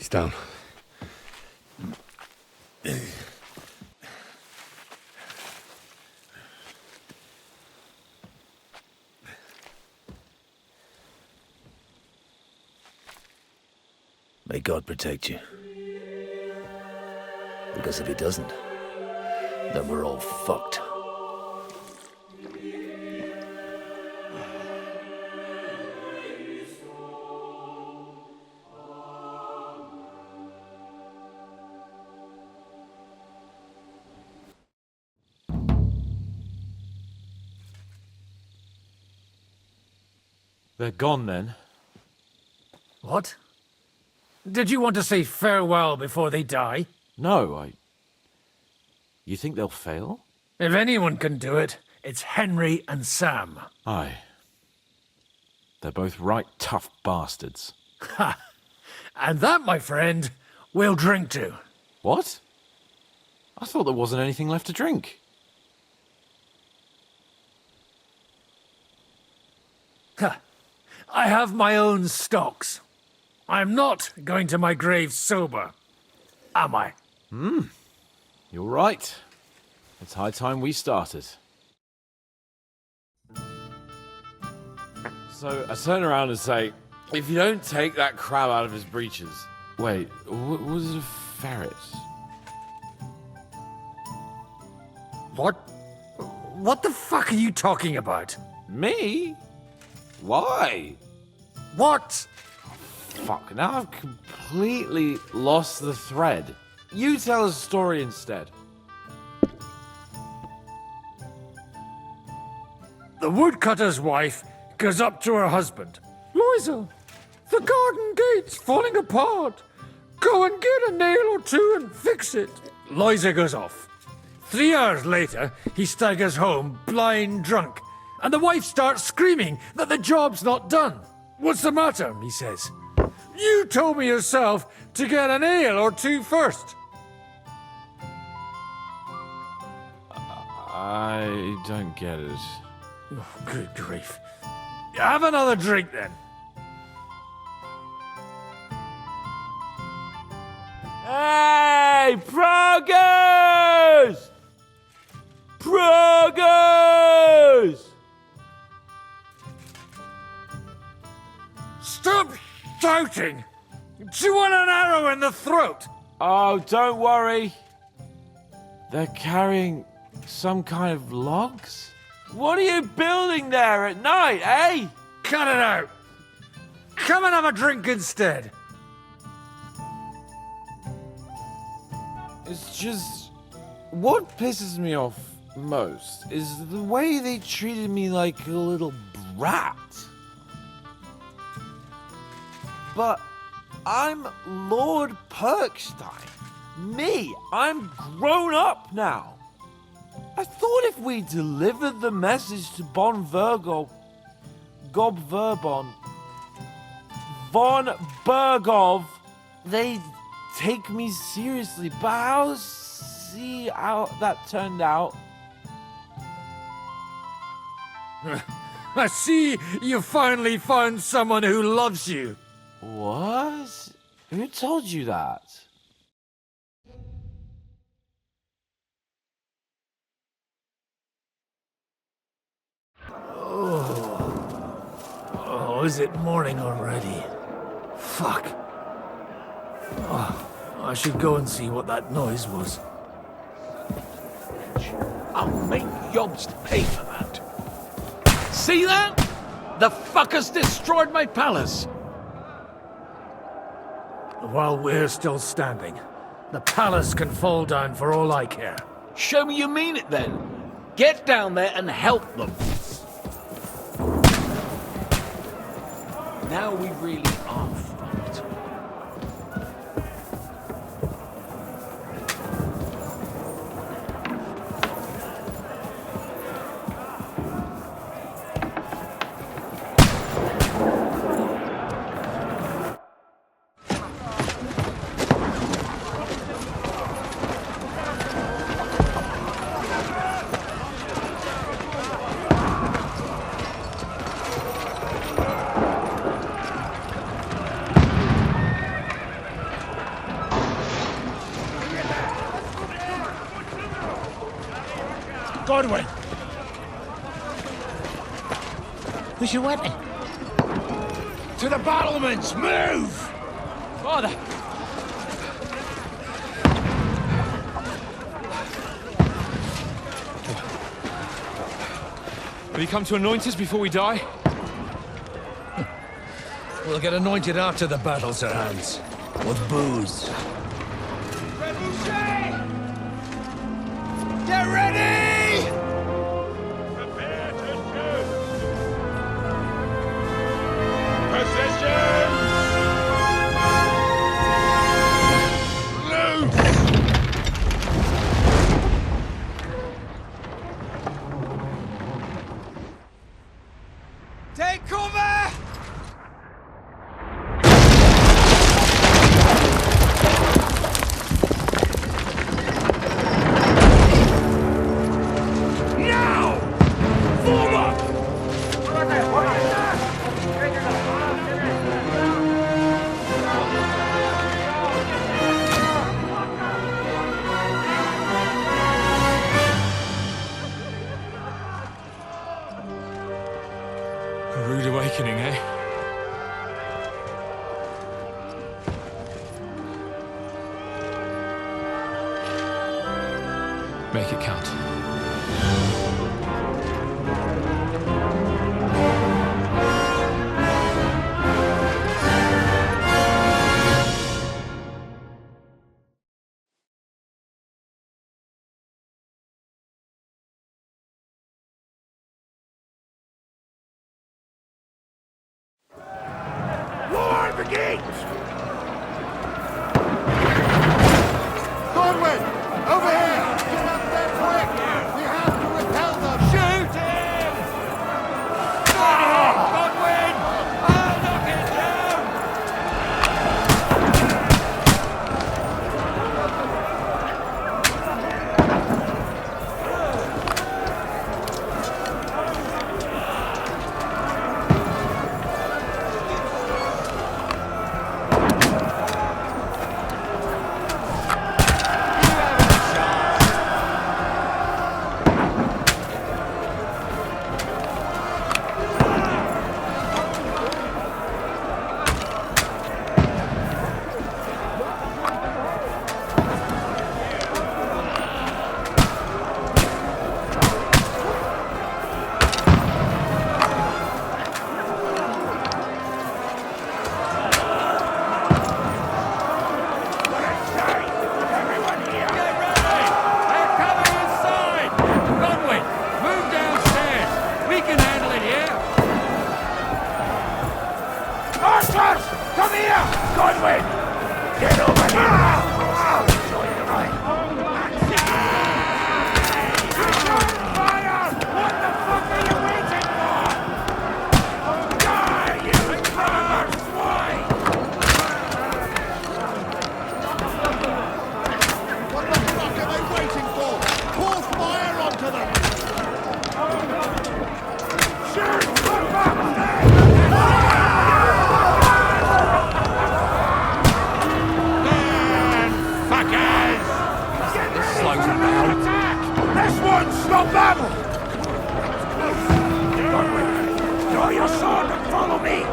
He's down. May God protect you. Because if he doesn't, then we're all fucked. They're gone then? What? Did you want to say farewell before they die? No, You think they'll fail? If anyone can do it, it's Henry and Sam. Aye. They're both right tough bastards. Ha! And that, my friend, we'll drink to. What? I thought there wasn't anything left to drink. Ha! I have my own stocks. I'm not going to my grave sober, am I? You're right. It's high time we started. So I turn around and say, if you don't take that crab out of his breeches... Wait, was it a ferret? What? What the fuck are you talking about? Me? Why? What? Fuck, now I've completely lost the thread. You tell a story instead. The woodcutter's wife goes up to her husband. Loisa, the garden gate's falling apart. Go and get a nail or two and fix it. Loisa goes off. 3 hours later, he staggers home, blind drunk, and the wife starts screaming that the job's not done. What's the matter? He says. You told me yourself to get a nail or two first. I don't get it. Oh, good grief. Have another drink then. Hey, progress! Progress! Stop shouting! Do you want an arrow in the throat? Oh, don't worry. They're carrying some kind of logs? What are you building there at night, eh? Cut it out! Come and have a drink instead. It's just... What pisses me off most is the way they treated me like a little brat. But I'm Lord Perkstein. Me, I'm grown up now. I thought if we delivered the message to Von Bergov, they'd take me seriously. But I'll see how that turned out. I see you finally found someone who loves you. What? Who told you that? Oh, is it morning already? Fuck. Oh, I should go and see what that noise was. I'll make Yobs pay for that. See that? The fuckers destroyed my palace. While we're still standing, the palace can fall down for all I care. Show me you mean it then. Get down there and help them. Now we really are fucked. Godwin! Where's your weapon? To the battlements! Move! Father! Will you come to anoint us before we die? We'll get anointed after the battle, Sir Hans. With booze. Get ready! Prepare to shoot! Positions! Loose! Take cover! Now! Form up! A rude awakening, eh? Make it count. Lord the gate! Godwin! Over here! Get up there quick! We have to repel them! Shoot him! Godwin! I'll knock it down! Archers! Come here! Godwin! Get over here! I'll show you the right. Fire! What the fuck are you waiting for? Die, you murdered swine! What the fuck are they waiting for? Pour fire onto them! Shoot! Fuck up! This one's the battle! Godwin, draw your sword and follow me!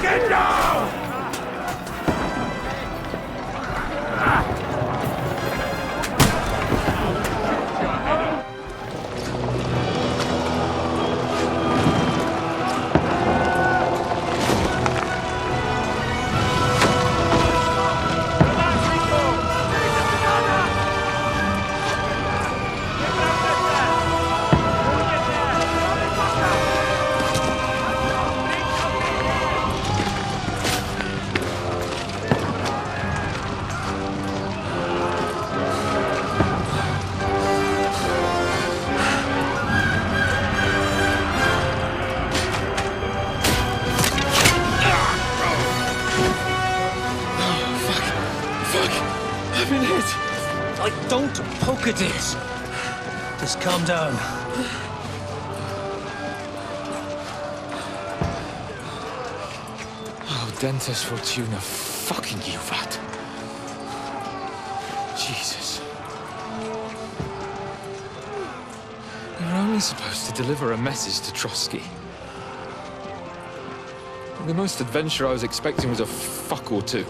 Get down! Poke it is. Just calm down. Oh, Dentes Fortuna, fucking you, Vat. Jesus. You're only supposed to deliver a message to Trotsky. The most adventure I was expecting was a fuck or two.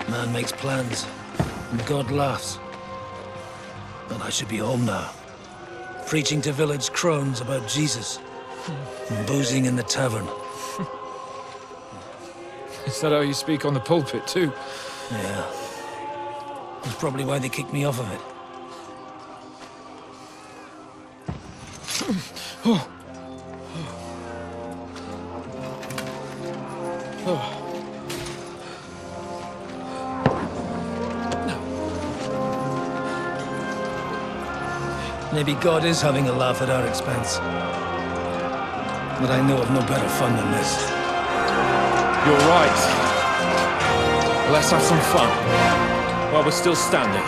Man makes plans, and God laughs. But I should be home now. Preaching to village crones about Jesus. And boozing in the tavern. Is that how you speak on the pulpit, too? Yeah. That's probably why they kicked me off of it. Oh. Maybe God is having a laugh at our expense. But I know of no better fun than this. You're right. Let's have some fun while we're still standing.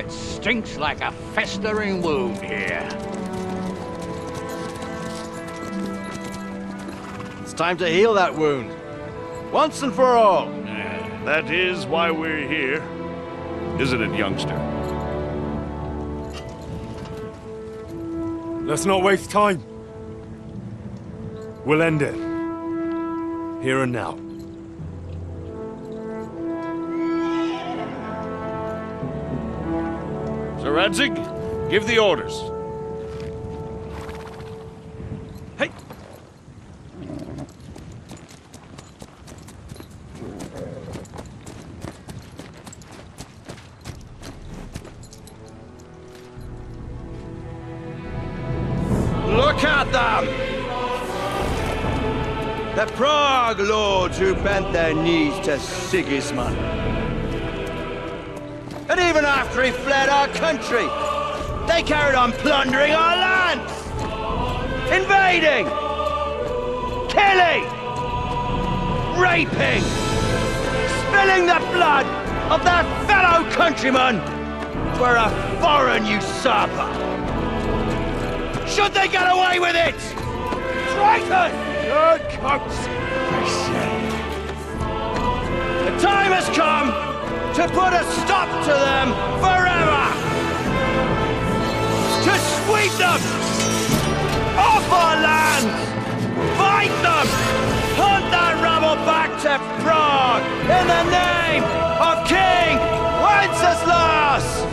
Stinks like a festering wound here. It's time to heal that wound. Once and for all. That is why we're here. Isn't it, youngster? Let's not waste time. We'll end it. Here and now. Sir Radzig, give the orders. Hey! Look at them! The Prague lords who bent their knees to Sigismund. And even after he fled our country, they carried on plundering our lands, invading, killing, raping, spilling the blood of their fellow countrymen for a foreign usurper. Should they get away with it? Traitor! Good coats, they say. The time has come to put a stop to them forever! To sweep them off our lands! Fight them! Hunt that rabble back to Prague in the name of King Wenceslas!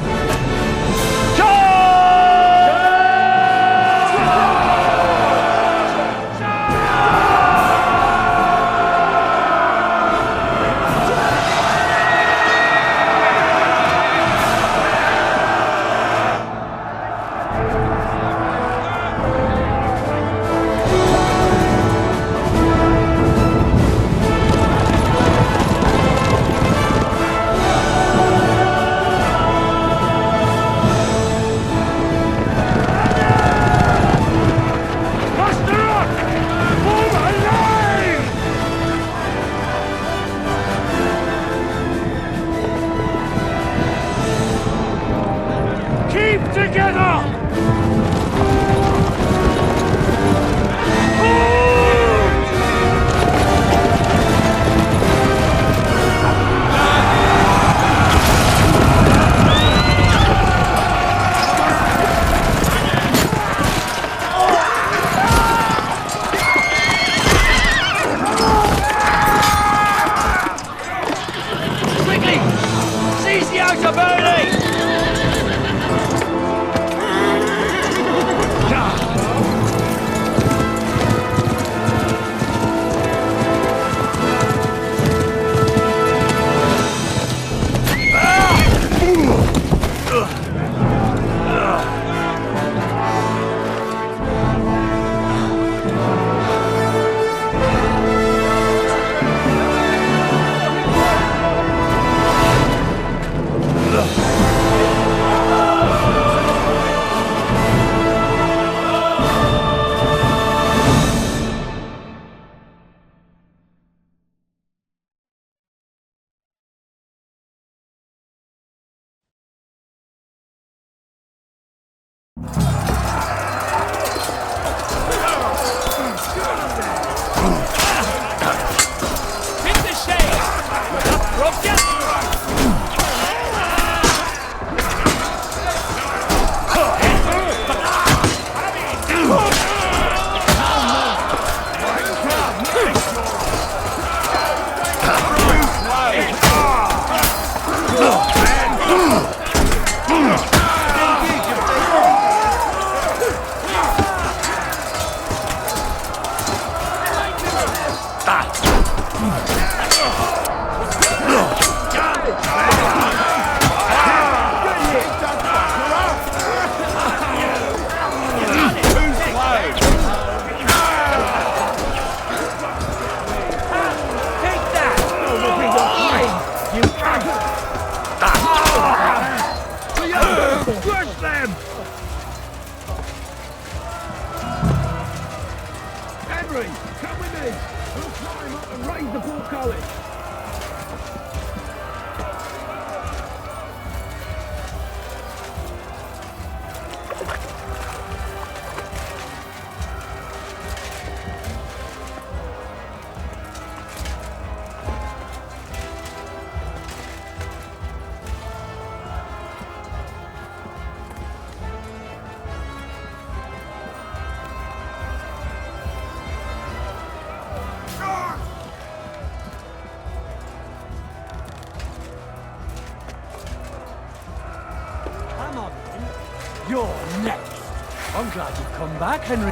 I'm glad you've come back, Henry.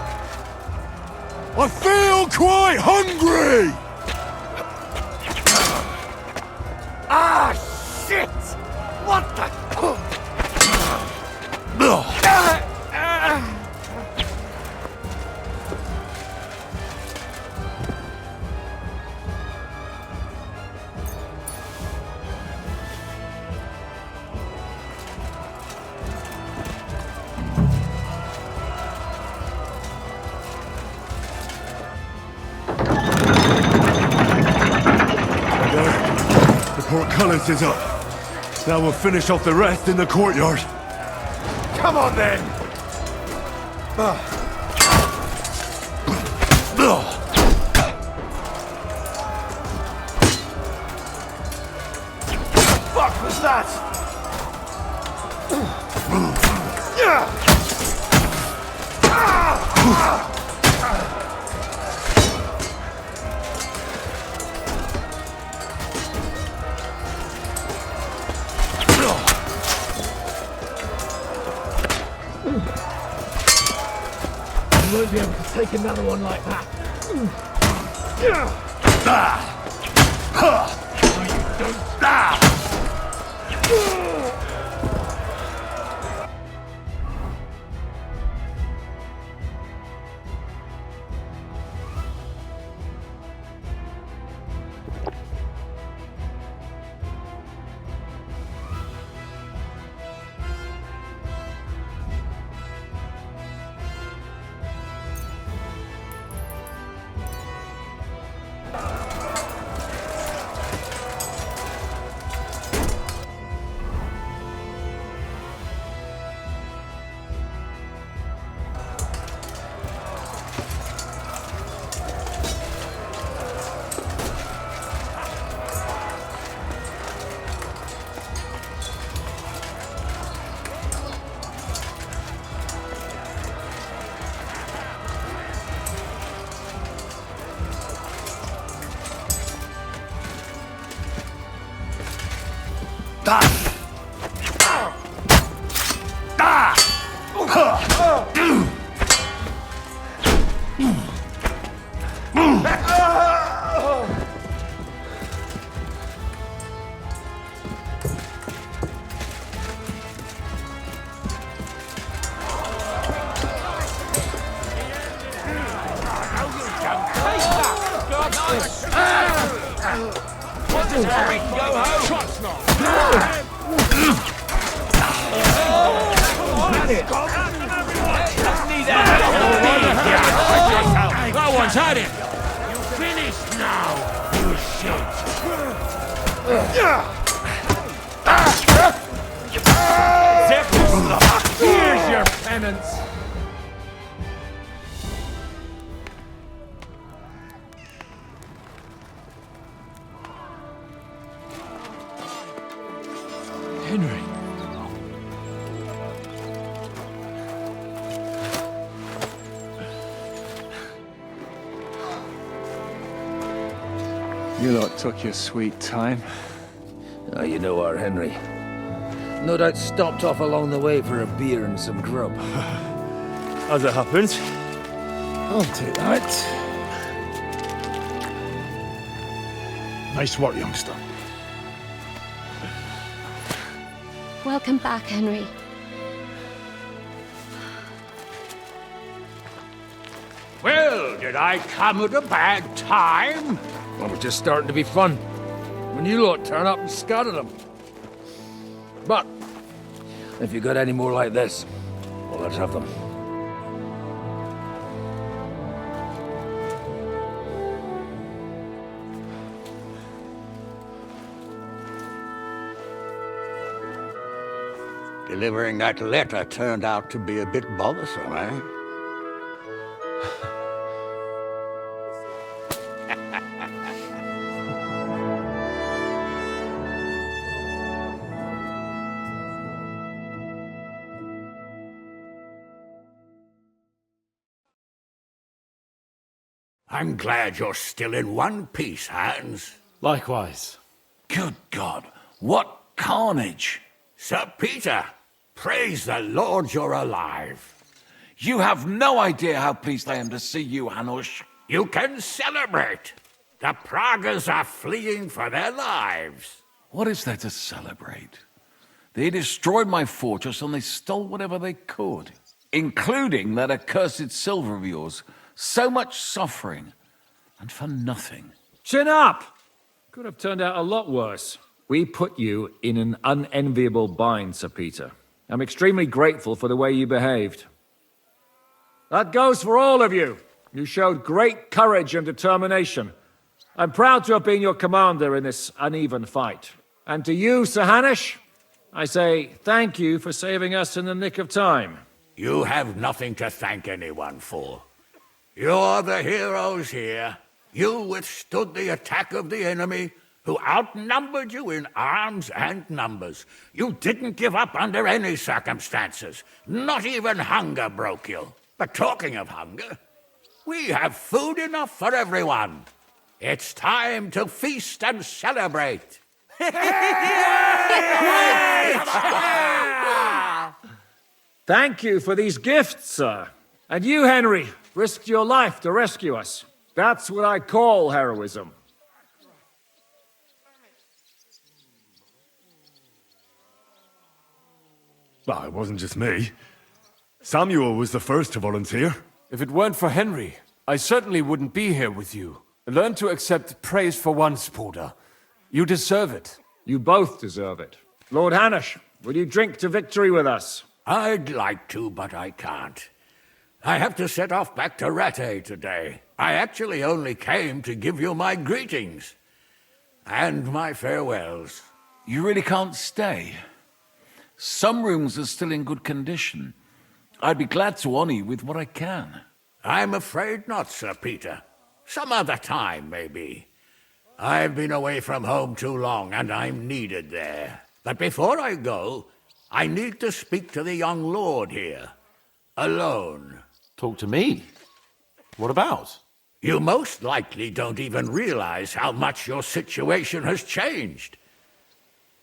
I feel quite hungry! Ah, shit! What the... Portcullis is up. Now we'll finish off the rest in the courtyard. Come on then! Fuck was that? You won't be able to take another one like that. That one's had it! You finished now, you shit! Here's your penance! Henry. You lot took your sweet time. You know our Henry. No doubt stopped off along the way for a beer and some grub. As it happens. I'll take that. Nice work, youngster. Welcome back, Henry. Well, did I come at a bad time? Well, we're just starting to be fun. When you lot turn up and scatter them. But, if you got any more like this, well, let's have them. Delivering that letter turned out to be a bit bothersome, eh? I'm glad you're still in one piece, Hans. Likewise. Good God, what carnage! Sir Peter, praise the Lord you're alive. You have no idea how pleased I am to see you, Hanush. You can celebrate. The Pragas are fleeing for their lives. What is there to celebrate? They destroyed my fortress and they stole whatever they could, including that accursed silver of yours. So much suffering, and for nothing. Chin up! Could have turned out a lot worse. We put you in an unenviable bind, Sir Peter. I'm extremely grateful for the way you behaved. That goes for all of you. You showed great courage and determination. I'm proud to have been your commander in this uneven fight. And to you, Sir Hanush, I say thank you for saving us in the nick of time. You have nothing to thank anyone for. You're the heroes here. You withstood the attack of the enemy, who outnumbered you in arms and numbers. You didn't give up under any circumstances. Not even hunger broke you. But talking of hunger, we have food enough for everyone. It's time to feast and celebrate. Thank you for these gifts, sir. And you, Henry, risked your life to rescue us. That's what I call heroism. Well, it wasn't just me. Samuel was the first to volunteer. If it weren't for Henry, I certainly wouldn't be here with you. Learn to accept praise for once, Porter. You deserve it. You both deserve it. Lord Hanush, will you drink to victory with us? I'd like to, but I can't. I have to set off back to Rattay today. I actually only came to give you my greetings. And my farewells. You really can't stay? Some rooms are still in good condition. I'd be glad to honor you with what I can. I'm afraid not, Sir Peter. Some other time, maybe. I've been away from home too long, and I'm needed there. But before I go, I need to speak to the young lord here. Alone. Talk to me? What about? You most likely don't even realize how much your situation has changed.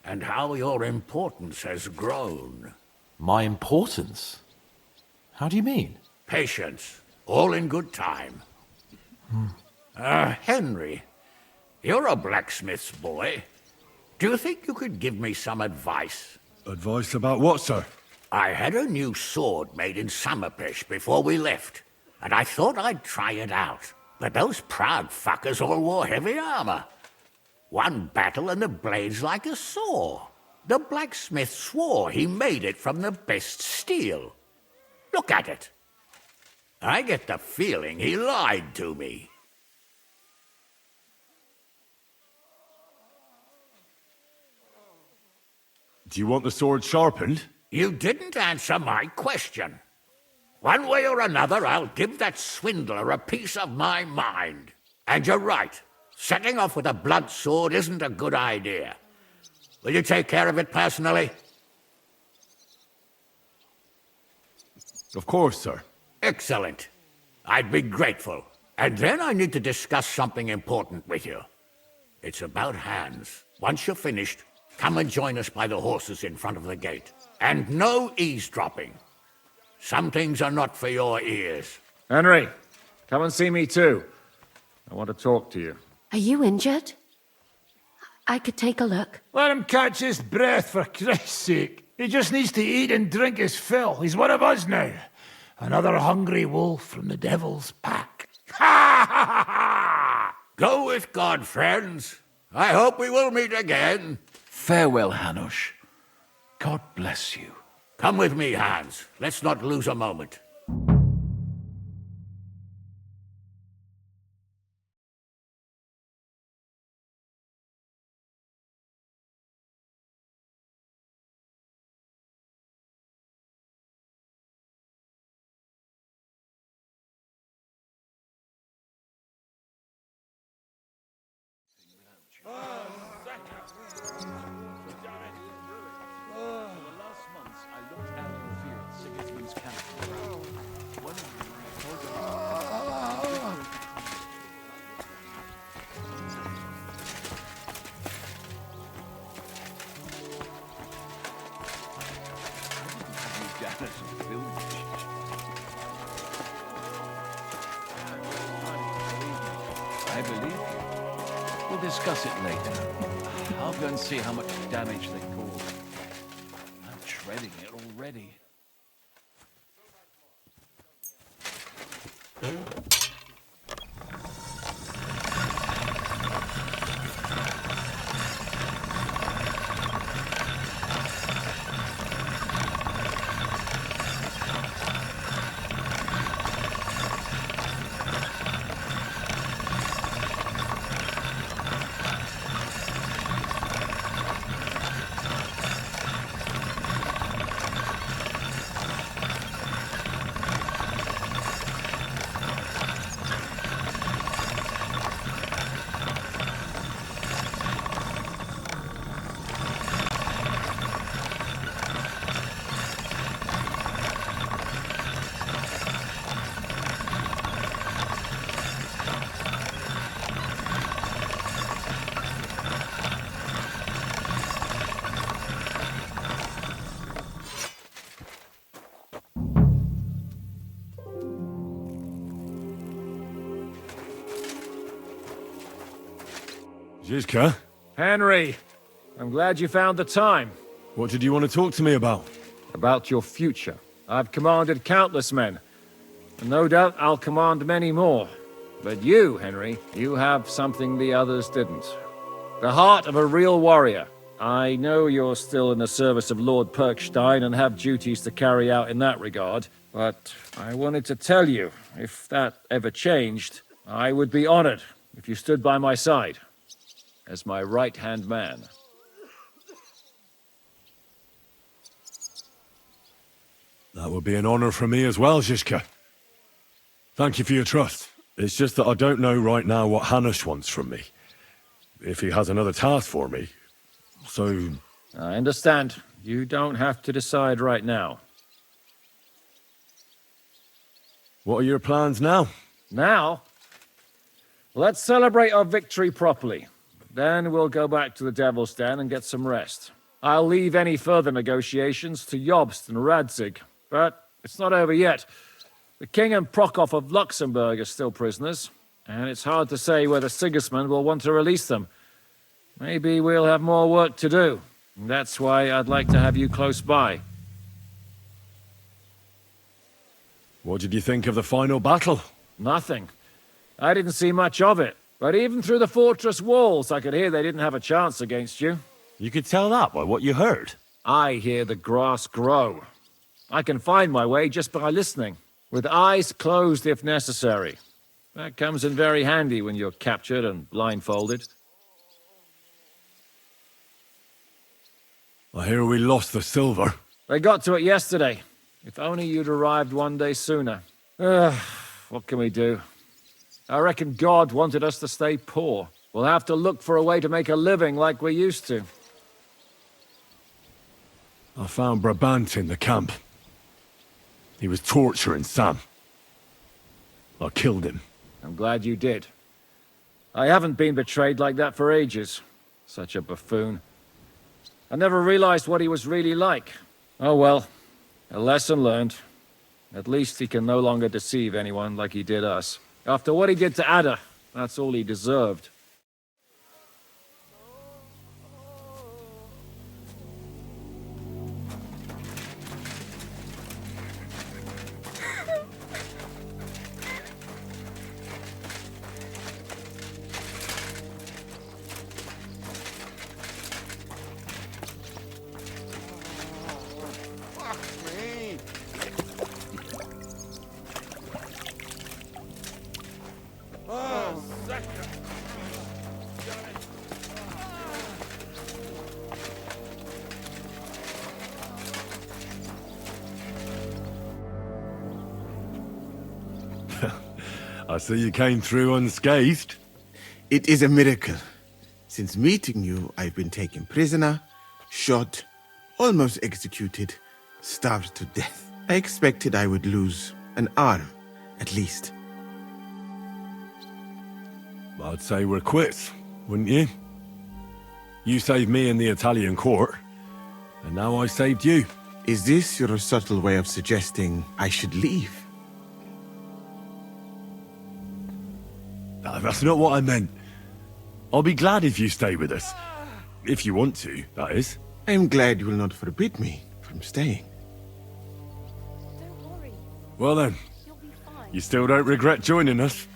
And how your importance has grown. My importance? How do you mean? Patience. All in good time. Henry, you're a blacksmith's boy. Do you think you could give me some advice? Advice about what, sir? I had a new sword made in Summerpish before we left, and I thought I'd try it out. But those proud fuckers all wore heavy armor. One battle and the blade's like a saw. The blacksmith swore he made it from the best steel. Look at it. I get the feeling he lied to me. Do you want the sword sharpened? You didn't answer my question. One way or another, I'll give that swindler a piece of my mind. And you're right. Setting off with a blunt sword isn't a good idea. Will you take care of it personally? Of course, sir. Excellent. I'd be grateful. And then I need to discuss something important with you. It's about Hans. Once you're finished, come and join us by the horses in front of the gate. And no eavesdropping. Some things are not for your ears. Henry, come and see me too. I want to talk to you. Are you injured? I could take a look. Let him catch his breath, for Christ's sake. He just needs to eat and drink his fill. He's one of us now. Another hungry wolf from the devil's pack. Ha ha ha ha! Go with God, friends. I hope we will meet again. Farewell, Hanush. God bless you. Come with me, Hans. Let's not lose a moment. I believe you. We'll discuss it later. I'll go and see how much damage they caused. I'm dreading it already. Jizka, Henry, I'm glad you found the time. what did you want to talk to me about? About your future. I've commanded countless men, and no doubt I'll command many more. But you, Henry, you have something the others didn't. The heart of a real warrior. I know you're still in the service of Lord Perkstein and have duties to carry out in that regard, but I wanted to tell you, if that ever changed, I would be honored if you stood by my side as my right-hand man. That would be an honor for me as well, Zizka. Thank you for your trust. It's just that I don't know right now what Hanush wants from me. If he has another task for me. So... I understand. You don't have to decide right now. What are your plans now? Now? Let's celebrate our victory properly. Then we'll go back to the Devil's Den and get some rest. I'll leave any further negotiations to Jobst and Radzig, but it's not over yet. The King and Prokop of Luxembourg are still prisoners, and it's hard to say whether Sigismund will want to release them. Maybe we'll have more work to do. That's why I'd like to have you close by. What did you think of the final battle? Nothing. I didn't see much of it, but even through the fortress walls I could hear they didn't have a chance against you. You could tell that by what you heard. I hear the grass grow. I can find my way just by listening, with eyes closed if necessary. That comes in very handy when you're captured and blindfolded. I hear we lost the silver. They got to it yesterday. If only you'd arrived one day sooner. What can we do? I reckon God wanted us to stay poor. We'll have to look for a way to make a living like we used to. I found Brabant in the camp. He was torturing Sam. I killed him. I'm glad you did. I haven't been betrayed like that for ages. Such a buffoon. I never realized what he was really like. Oh well, a lesson learned. At least he can no longer deceive anyone like he did us. After what he did to Ada, that's all he deserved. I see you came through unscathed. It is a miracle. Since meeting you, I've been taken prisoner, shot, almost executed, starved to death. I expected I would lose an arm, at least. I'd say we're quits, wouldn't you? You saved me in the Italian court, and now I saved you. Is this your subtle way of suggesting I should leave? No, that's not what I meant. I'll be glad if you stay with us. If you want to, that is. I'm glad you will not forbid me from staying. Don't worry. Well then, You'll be fine. you still don't regret joining us?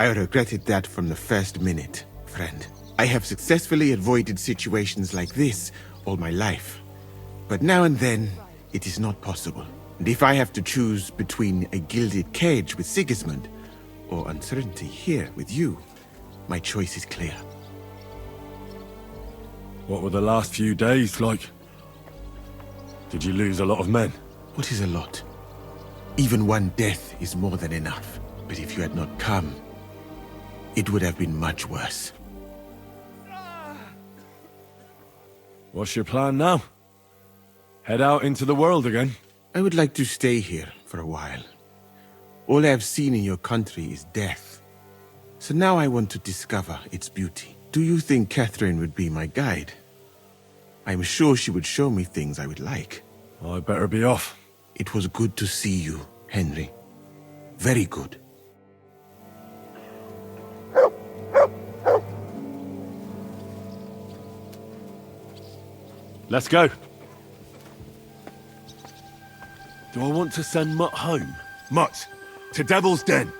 I regretted that from the first minute, friend. I have successfully avoided situations like this all my life. But now and then, it is not possible. And if I have to choose between a gilded cage with Sigismund or uncertainty here with you, my choice is clear. What were the last few days like? Did you lose a lot of men? What is a lot? Even one death is more than enough. But if you had not come, it would have been much worse. What's your plan now? Head out into the world again? I would like to stay here for a while. All I have seen in your country is death. So now I want to discover its beauty. Do you think Catherine would be my guide? I'm sure she would show me things I would like. I better be off. It was good to see you, Henry. Very good. Let's go. Do I want to send Mutt home? Mutt, to Devil's Den.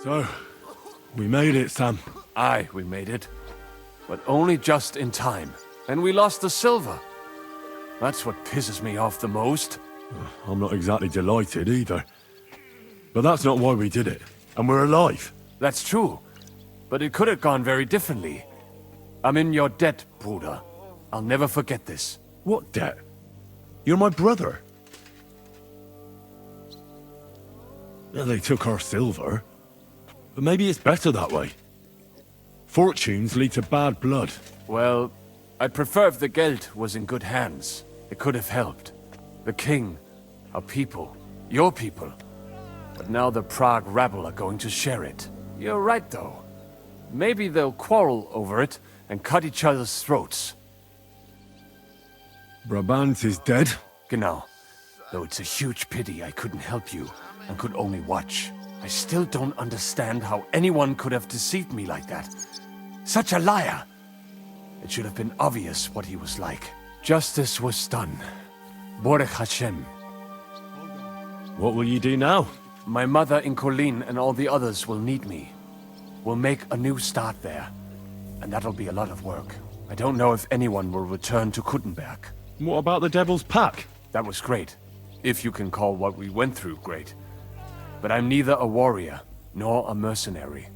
So, we made it, Sam. Aye, we made it. But only just in time. And we lost the silver. That's what pisses me off the most. I'm not exactly delighted either. But that's not why we did it. And we're alive. That's true. But it could have gone very differently. I'm in your debt, Bruder. I'll never forget this. What debt? You're my brother. Yeah, they took our silver. But maybe it's better that way. Fortunes lead to bad blood. Well, I'd prefer if the Geld was in good hands. It could have helped. The king, our people, your people. But now the Prague rabble are going to share it. You're right, though. Maybe they'll quarrel over it and cut each other's throats. Brabant is dead? Genau. Though it's a huge pity I couldn't help you and could only watch. I still don't understand how anyone could have deceived me like that. Such a liar! It should have been obvious what he was like. Justice was done. Baruch Hashem. What will you do now? My mother in Colleen and all the others will need me. We'll make a new start there. And that'll be a lot of work. I don't know if anyone will return to Kuttenberg. What about the Devil's Pack? That was great. If you can call what we went through great. But I'm neither a warrior, nor a mercenary.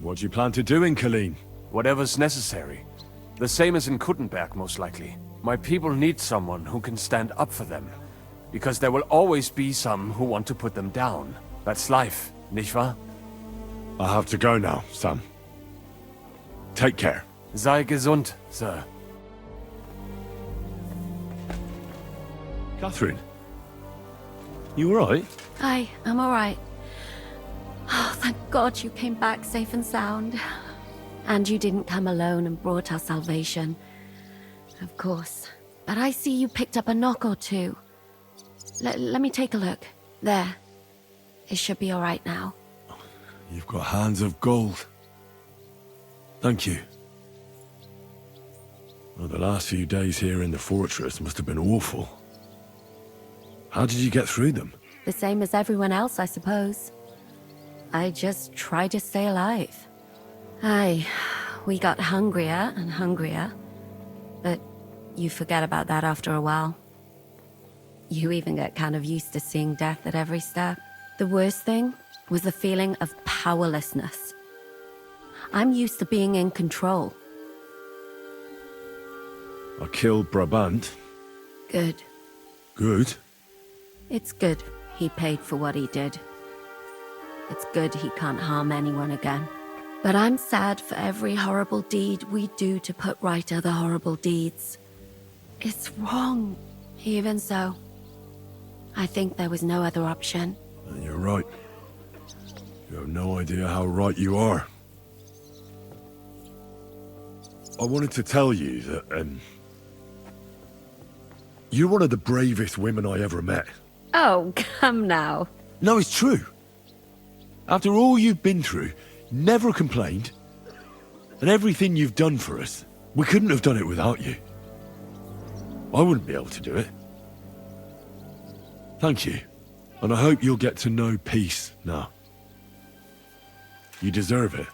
What do you plan to do in Colleen? Whatever's necessary. The same as in Kuttenberg, most likely. My people need someone who can stand up for them. Because there will always be some who want to put them down. That's life, nicht wahr? I have to go now, Sam. Take care. Sei gesund, sir. Catherine. You alright? I'm alright. Oh, thank God you came back safe and sound. And you didn't come alone and brought our salvation. Of course. But I see you picked up a knock or two. Let me take a look. There. It should be alright now. You've got hands of gold. Thank you. Well, the last few days here in the fortress must have been awful. How did you get through them? The same as everyone else, I suppose. I just try to stay alive. Aye, we got hungrier and hungrier. But you forget about that after a while. You even get kind of used to seeing death at every step. The worst thing was the feeling of powerlessness. I'm used to being in control. I killed Brabant. Good. Good? It's good he paid for what he did. It's good he can't harm anyone again. But I'm sad for every horrible deed we do to put right other horrible deeds. It's wrong, even so. I think there was no other option. And you're right. You have no idea how right you are. I wanted to tell you that, you're one of the bravest women I ever met. Oh, come now. No, it's true. After all you've been through, never complained, and everything you've done for us, we couldn't have done it without you. I wouldn't be able to do it. Thank you, and I hope you'll get to know peace now. You deserve it.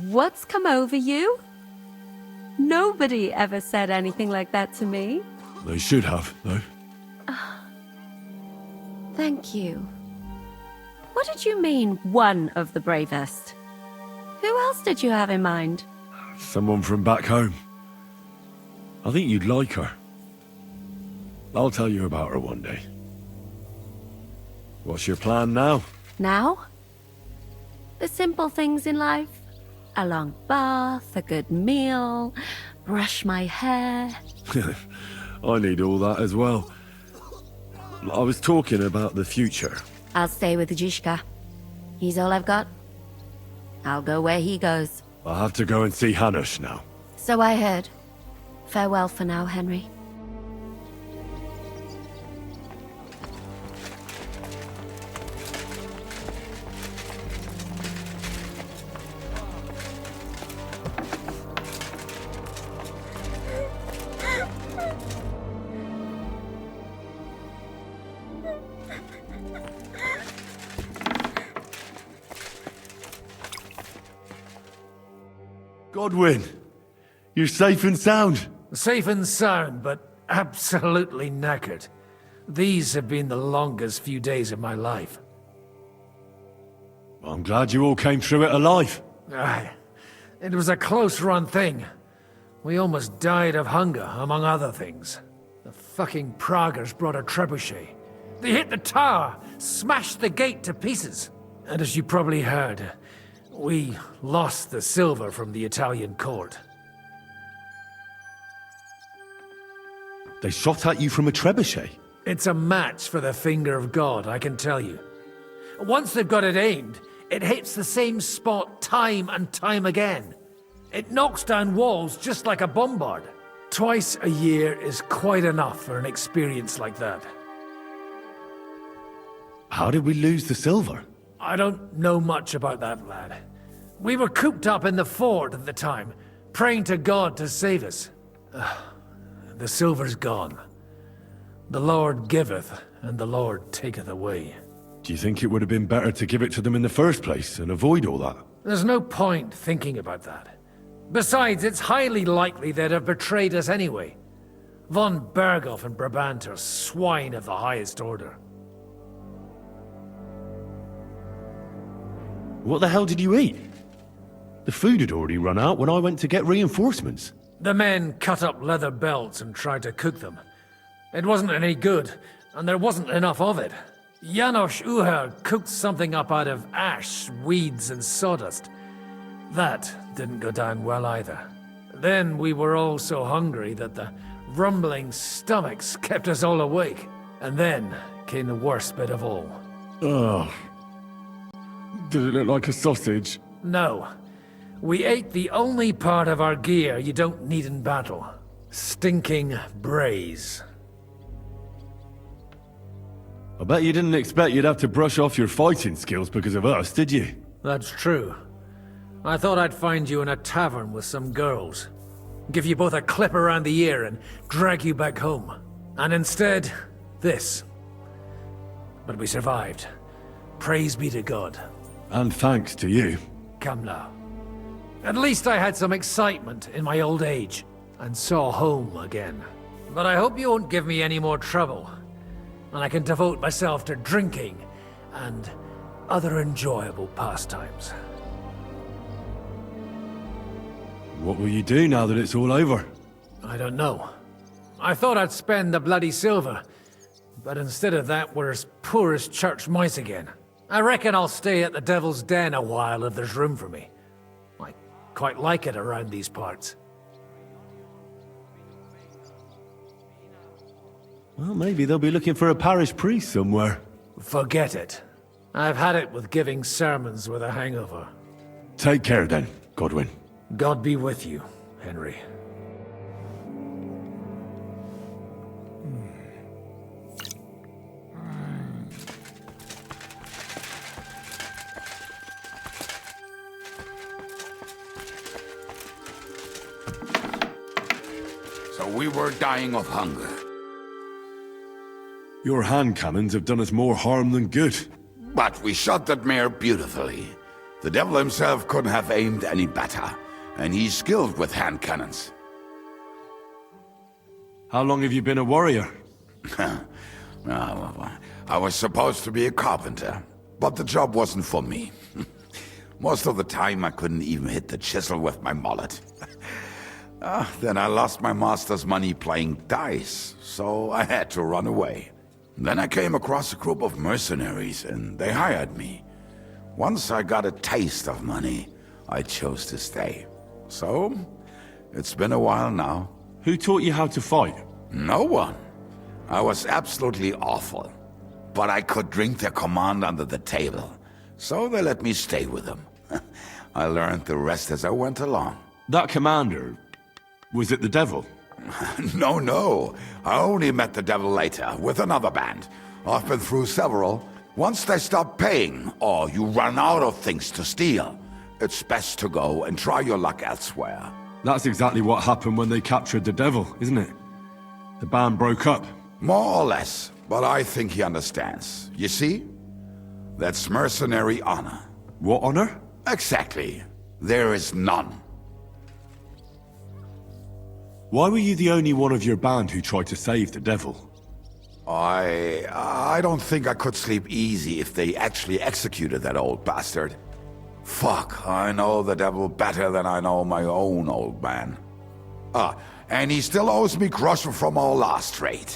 What's come over you? Nobody ever said anything like that to me. They should have, though. Thank you. What did you mean, one of the bravest? Who else did you have in mind? Someone from back home. I think you'd like her. I'll tell you about her one day. What's your plan now? Now? The simple things in life. A long bath, a good meal, brush my hair. I need all that as well. I was talking about the future. I'll stay with Zizka. He's all I've got. I'll go where he goes. I have to go and see Hanush now. So I heard. Farewell for now, Henry. Godwin, you're safe and sound. Safe and sound, but absolutely knackered. These have been the longest few days of my life. I'm glad you all came through it alive. Aye. It was a close-run thing. We almost died of hunger, among other things. The fucking Praguers brought a trebuchet. They hit the tower, smashed the gate to pieces. And as you probably heard, we lost the silver from the Italian court. They shot at you from a trebuchet? It's a match for the finger of God, I can tell you. Once they've got it aimed, it hits the same spot time and time again. It knocks down walls just like a bombard. Twice a year is quite enough for an experience like that. How did we lose the silver? I don't know much about that, lad. We were cooped up in the fort at the time, praying to God to save us. The silver's gone. The Lord giveth, and the Lord taketh away. Do you think it would have been better to give it to them in the first place and avoid all that? There's no point thinking about that. Besides, it's highly likely they'd have betrayed us anyway. Von Berghoff and Brabant are swine of the highest order. What the hell did you eat? The food had already run out when I went to get reinforcements. The men cut up leather belts and tried to cook them. It wasn't any good, and there wasn't enough of it. Janos Uher cooked something up out of ash, weeds, and sawdust. That didn't go down well either. Then we were all so hungry that the rumbling stomachs kept us all awake. And then came the worst bit of all. Ugh. Did it look like a sausage? No. We ate the only part of our gear you don't need in battle. Stinking braise. I bet you didn't expect you'd have to brush off your fighting skills because of us, did you? That's true. I thought I'd find you in a tavern with some girls. Give you both a clip around the ear and drag you back home. And instead, this. But we survived. Praise be to God. And thanks to you. Come now. At least I had some excitement in my old age, and saw home again. But I hope you won't give me any more trouble, and I can devote myself to drinking and other enjoyable pastimes. What will you do now that it's all over? I don't know. I thought I'd spend the bloody silver, but instead of that, we're as poor as church mice again. I reckon I'll stay at the Devil's Den a while if there's room for me. I quite like it around these parts. Well, maybe they'll be looking for a parish priest somewhere. Forget it. I've had it with giving sermons with a hangover. Take care then, Godwin. God be with you, Henry. So we were dying of hunger. Your hand cannons have done us more harm than good. But we shot that mare beautifully. The devil himself couldn't have aimed any better, and he's skilled with hand cannons. How long have you been a warrior? I was supposed to be a carpenter, but the job wasn't for me. Most of the time I couldn't even hit the chisel with my mallet. Then I lost my master's money playing dice, so I had to run away. Then I came across a group of mercenaries, and they hired me. Once I got a taste of money, I chose to stay. So, it's been a while now. Who taught you how to fight? No one. I was absolutely awful. But I could drink their command under the table, so they let me stay with them. I learned the rest as I went along. That commander, was it the devil? No. I only met the devil later, with another band. I've been through several. Once they stop paying, or you run out of things to steal, it's best to go and try your luck elsewhere. That's exactly what happened when they captured the devil, isn't it? The band broke up. More or less. but I think he understands. You see? That's mercenary honor. What honor? Exactly. There is none. Why were you the only one of your band who tried to save the devil? I don't think I could sleep easy if they actually executed that old bastard. Fuck, I know the devil better than I know my own old man. And he still owes me groschen from our last trade.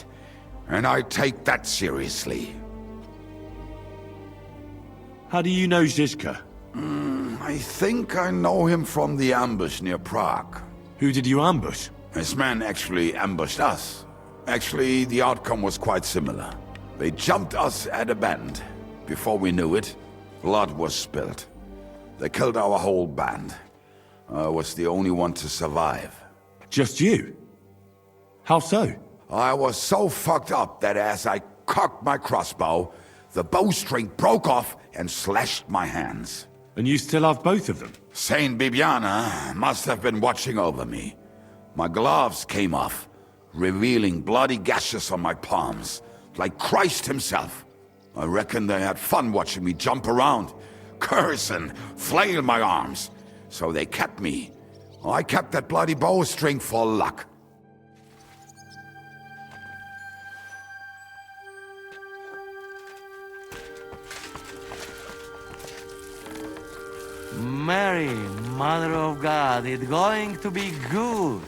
And I take that seriously. How do you know Zizka? I think I know him from the ambush near Prague. Who did you ambush? His men actually ambushed us. Actually, the outcome was quite similar. They jumped us at a bend. Before we knew it, blood was spilled. They killed our whole band. I was the only one to survive. Just you? How so? I was so fucked up that as I cocked my crossbow, the bowstring broke off and slashed my hands. And you still have both of them? Saint Bibiana must have been watching over me. My gloves came off, revealing bloody gashes on my palms, like Christ himself. I reckon they had fun watching me jump around, curse and flail my arms. So they kept me. I kept that bloody bowstring for luck. Mary, Mother of God, it's going to be good.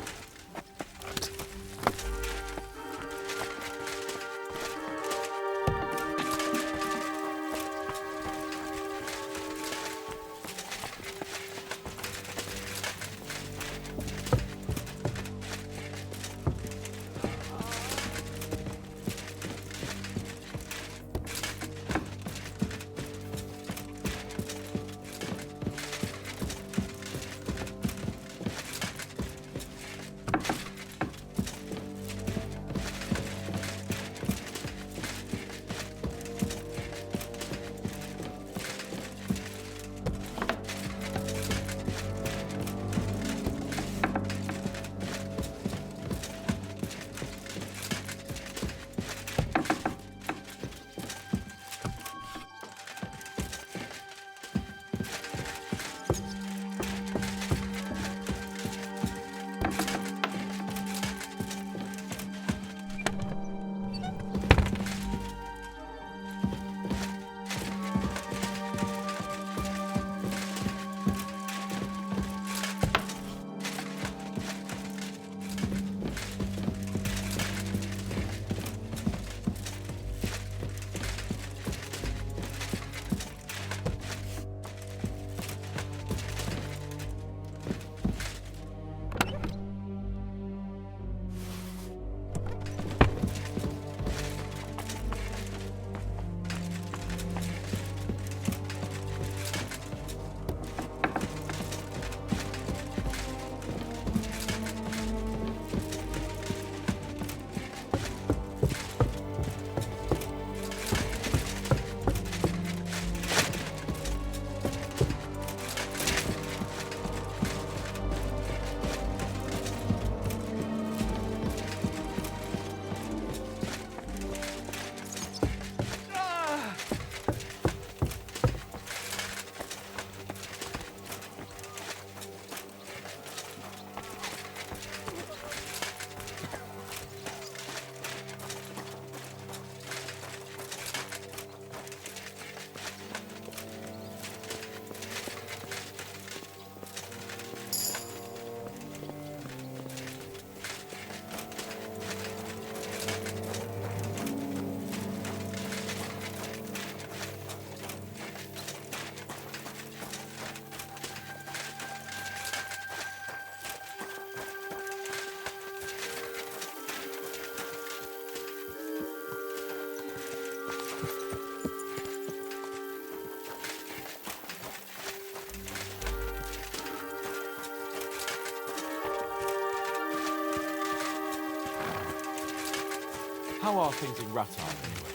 How are things in Rattard, anyway?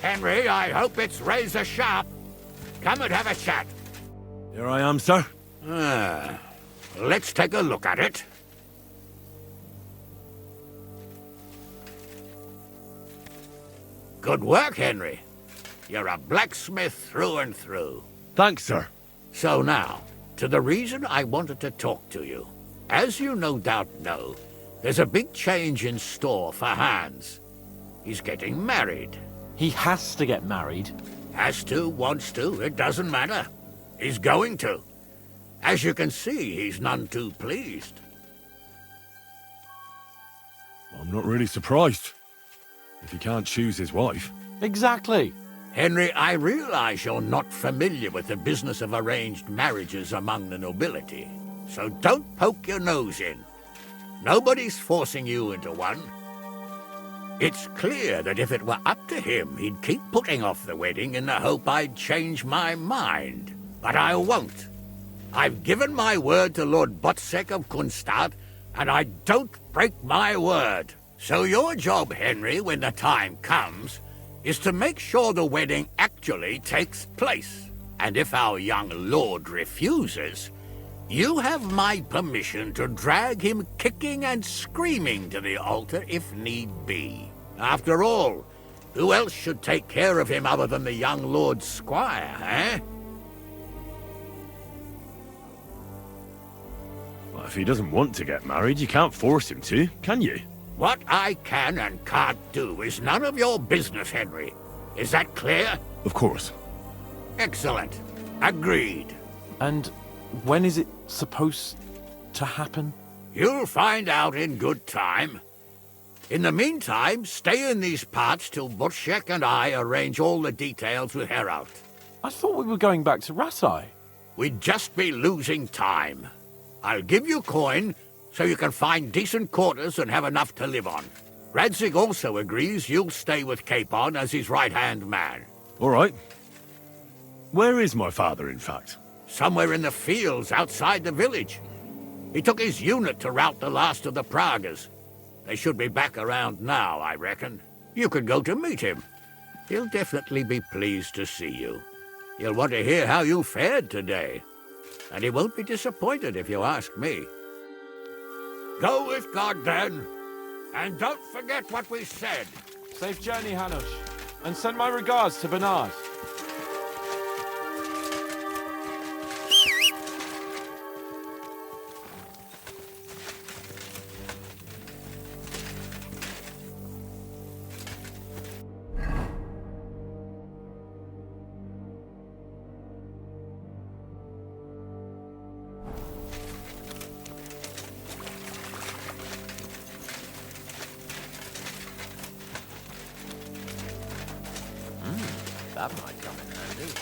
Henry, I hope it's razor sharp. Come and have a chat. Here I am, sir. Let's take a look at it. — Good work, Henry. You're a blacksmith through and through. Thanks, sir. So now, to the reason I wanted to talk to you. As you no doubt know, there's a big change in store for Hans. He's getting married. He has to get married. Has to, wants to, it doesn't matter. He's going to. As you can see, he's none too pleased. I'm not really surprised. If he can't choose his wife. Exactly. Henry, I realize you're not familiar with the business of arranged marriages among the nobility, so don't poke your nose in. Nobody's forcing you into one. It's clear that if it were up to him, he'd keep putting off the wedding in the hope I'd change my mind. But I won't. I've given my word to Lord Botsek of Kunstad, and I don't break my word. So your job, Henry, when the time comes, is to make sure the wedding actually takes place. And if our young lord refuses, you have my permission to drag him kicking and screaming to the altar if need be. After all, who else should take care of him other than the young lord's squire, eh? Well, if he doesn't want to get married, you can't force him to, can you? What I can and can't do is none of your business, Henry. Is that clear? Of course. Excellent. Agreed. And when is it supposed to happen? You'll find out in good time. In the meantime, stay in these parts till Botsek and I arrange all the details with Herald. I thought we were going back to Rasai. We'd just be losing time. I'll give you coin so you can find decent quarters and have enough to live on. Radzig also agrees you'll stay with Capon as his right-hand man. All right. Where is my father, in fact? Somewhere in the fields outside the village. He took his unit to rout the last of the Pragas. They should be back around now, I reckon. You could go to meet him. He'll definitely be pleased to see you. He'll want to hear how you fared today. And he won't be disappointed if you ask me. Go with God, then. And don't forget what we said. Safe journey, Hanush. And send my regards to Bernard. That might come in handy.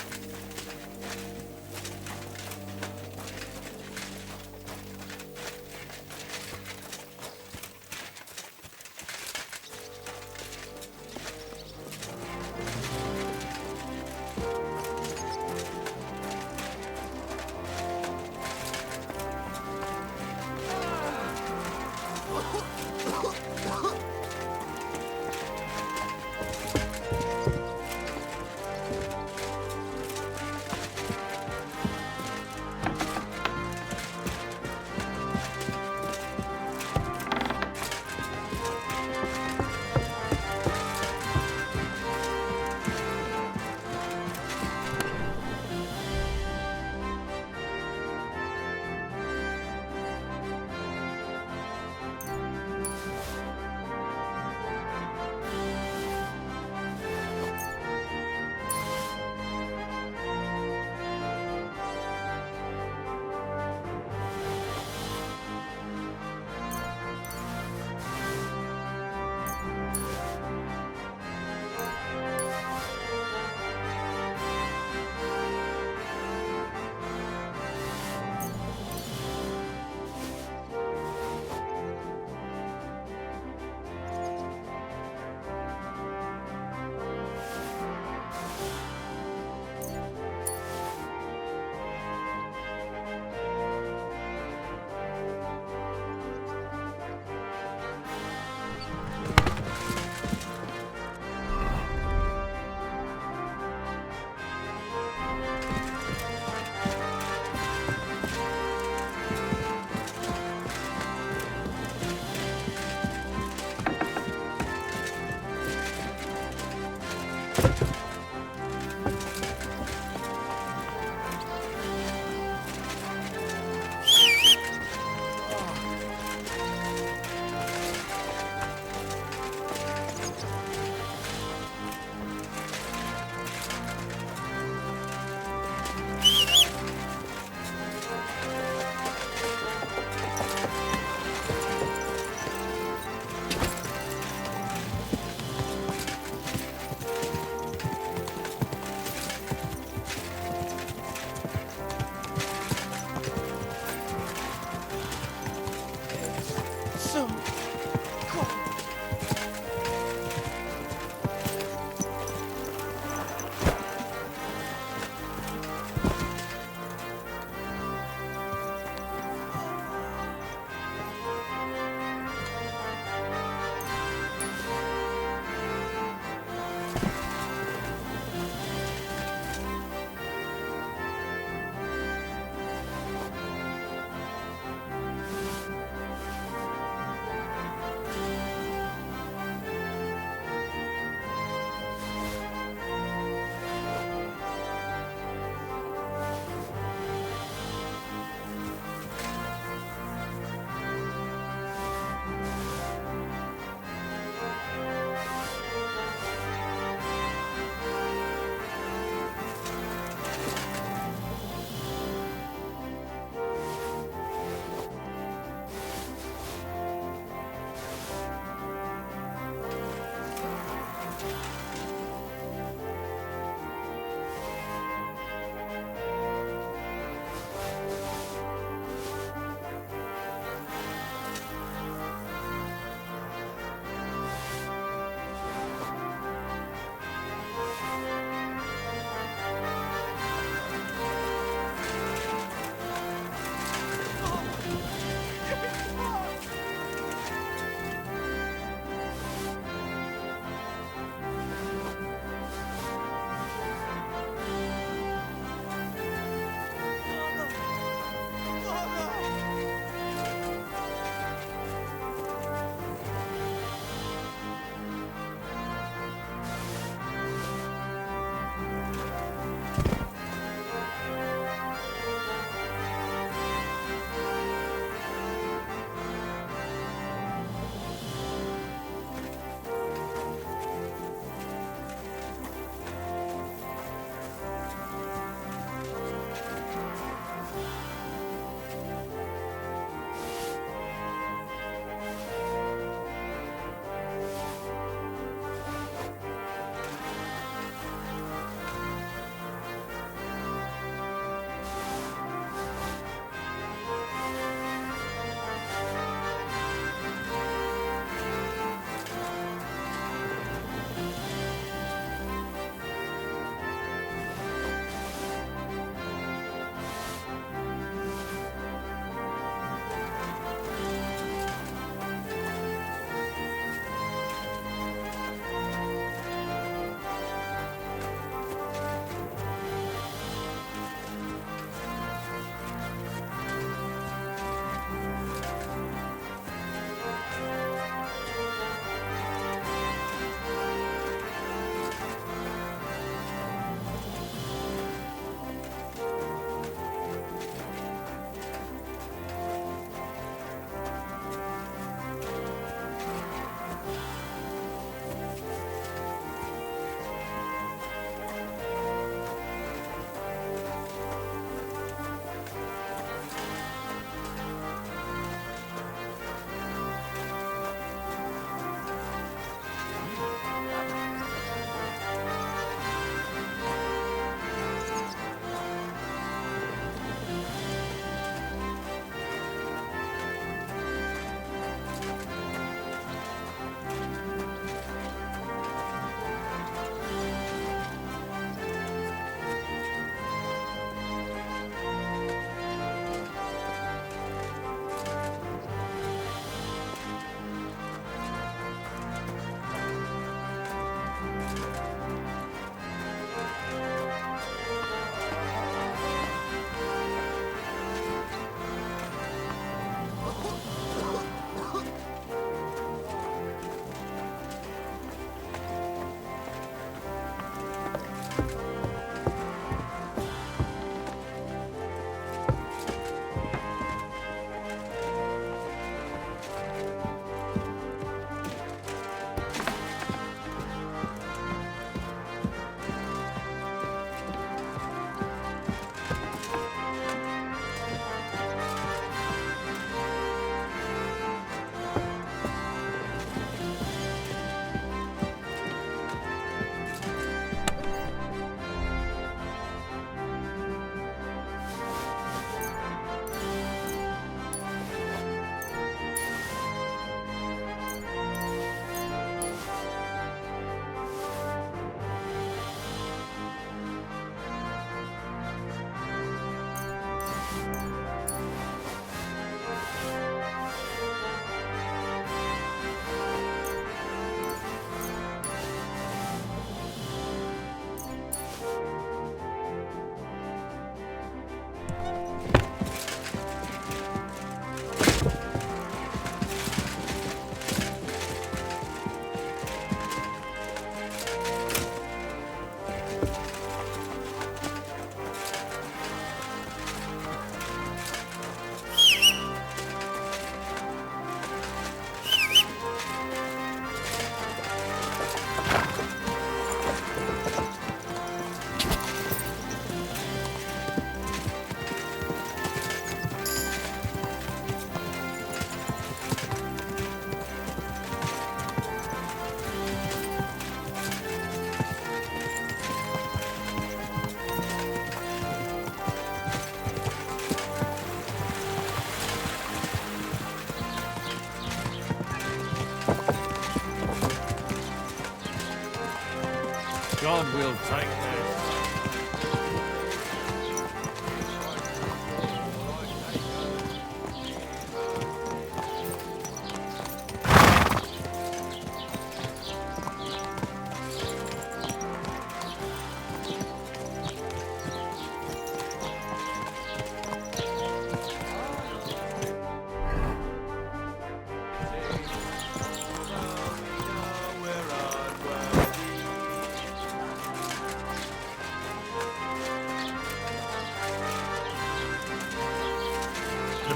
on, we'll take this.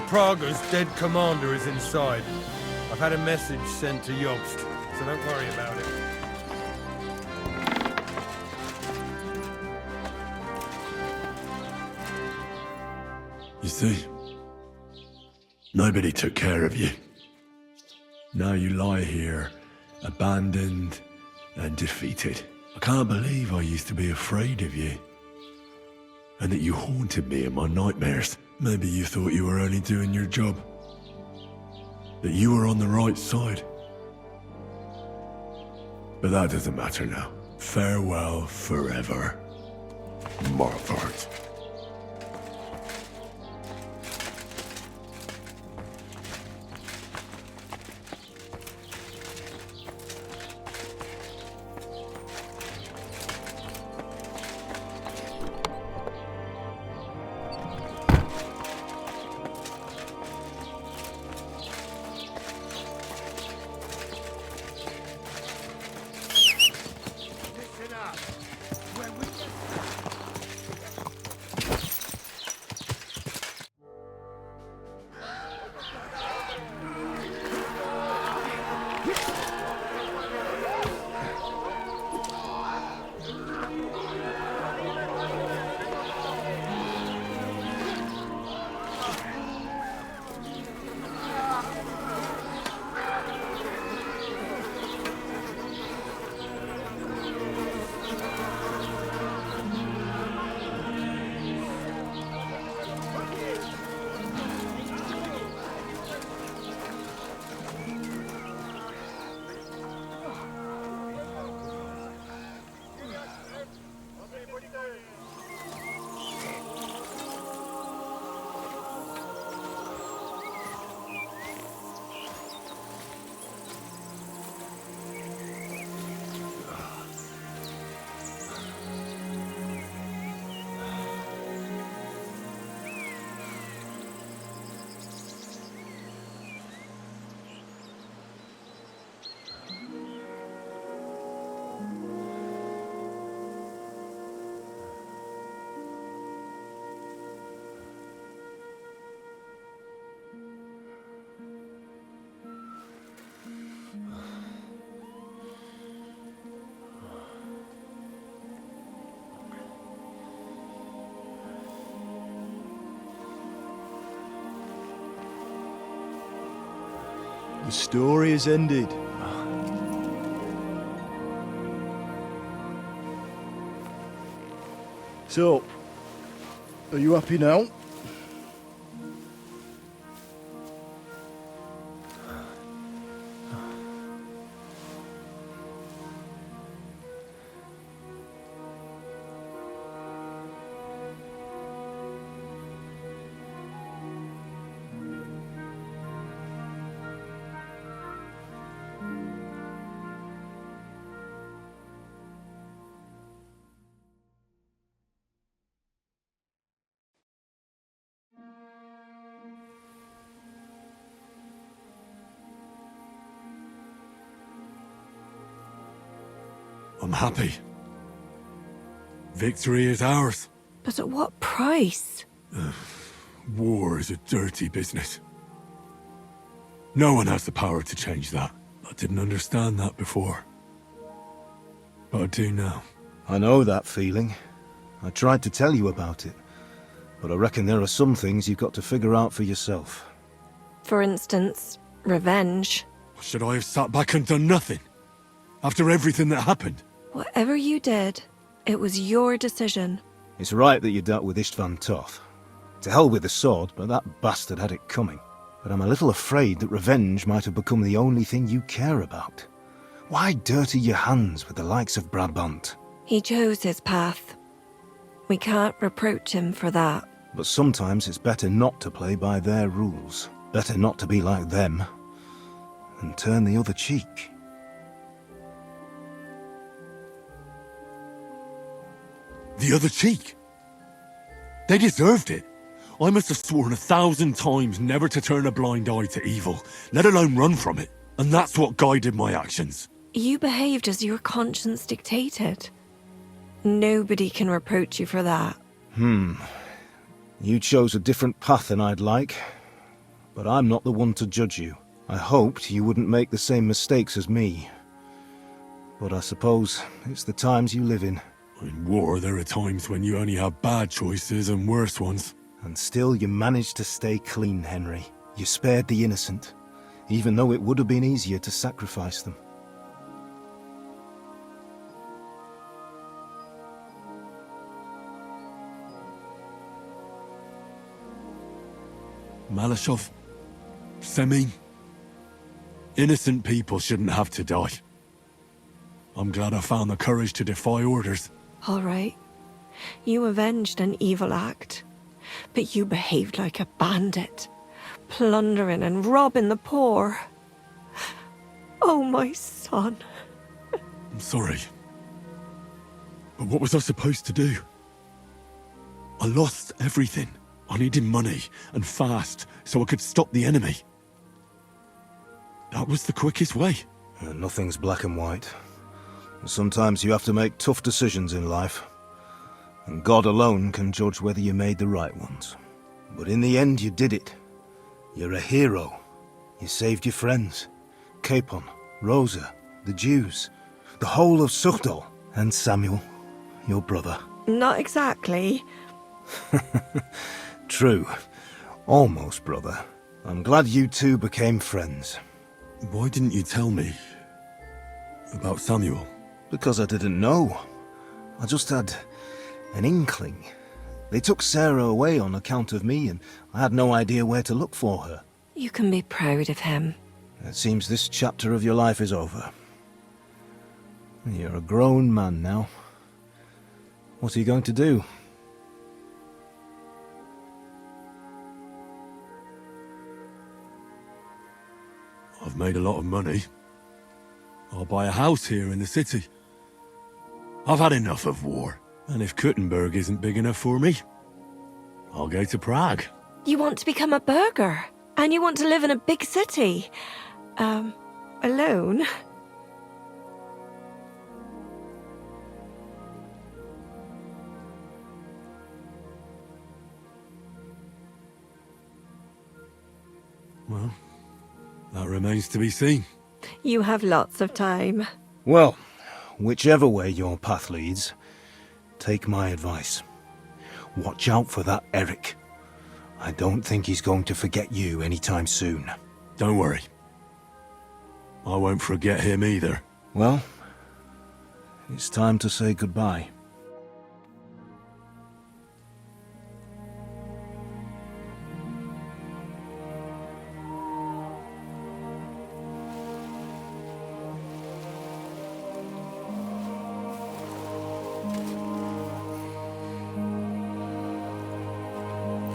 Prague's dead commander is inside. I've had a message sent to Jobst, so don't worry about it. You see, nobody took care of you. Now you lie here, abandoned and defeated. I can't believe I used to be afraid of you. And that you haunted me in my nightmares. Maybe you thought you were only doing your job. That you were on the right side. But that doesn't matter now. Farewell forever, Marvart. The story is ended. So, are you happy now? I'm happy. Victory is ours. But at what price? War is a dirty business. No one has the power to change that. I didn't understand that before. But I do now. I know that feeling. I tried to tell you about it. But I reckon there are some things you've got to figure out for yourself. For instance, revenge. Should I have sat back and done nothing? After everything that happened? Whatever you did, it was your decision. It's right that you dealt with Istvan Toth. To hell with the sword, but that bastard had it coming. But I'm a little afraid that revenge might have become the only thing you care about. Why dirty your hands with the likes of Brabant? He chose his path. We can't reproach him for that. But sometimes it's better not to play by their rules. Better not to be like them. And turn the other cheek. The other cheek? They deserved it. I must have sworn 1,000 times never to turn a blind eye to evil, let alone run from it. And that's what guided my actions. You behaved as your conscience dictated. Nobody can reproach you for that. You chose a different path than I'd like. But I'm not the one to judge you. I hoped you wouldn't make the same mistakes as me. But I suppose it's the times you live in. In war, there are times when you only have bad choices and worse ones. And still you managed to stay clean, Henry. You spared the innocent, even though it would have been easier to sacrifice them. Malashov, Semyon, innocent people shouldn't have to die. I'm glad I found the courage to defy orders. All right. You avenged an evil act. But you behaved like a bandit, plundering and robbing the poor. Oh, my son. I'm sorry. But what was I supposed to do? I lost everything. I needed money, and fast, so I could stop the enemy. That was the quickest way. Nothing's black and white. Sometimes you have to make tough decisions in life. And God alone can judge whether you made the right ones. But in the end, you did it. You're a hero. You saved your friends. Capon, Rosa, the Jews, the whole of Sugdol, and Samuel, your brother. Not exactly. True. Almost, brother. I'm glad you two became friends. Why didn't you tell me about Samuel? Because I didn't know. I just had an inkling. They took Sarah away on account of me, and I had no idea where to look for her. You can be proud of him. It seems this chapter of your life is over. You're a grown man now. What are you going to do? I've made a lot of money. I'll buy a house here in the city. I've had enough of war. And if Kuttenberg isn't big enough for me, I'll go to Prague. You want to become a burgher, and you want to live in a big city. Alone? Well, that remains to be seen. You have lots of time. Well, whichever way your path leads, take my advice. Watch out for that Eric. I don't think he's going to forget you anytime soon. Don't worry. I won't forget him either. Well, it's time to say goodbye.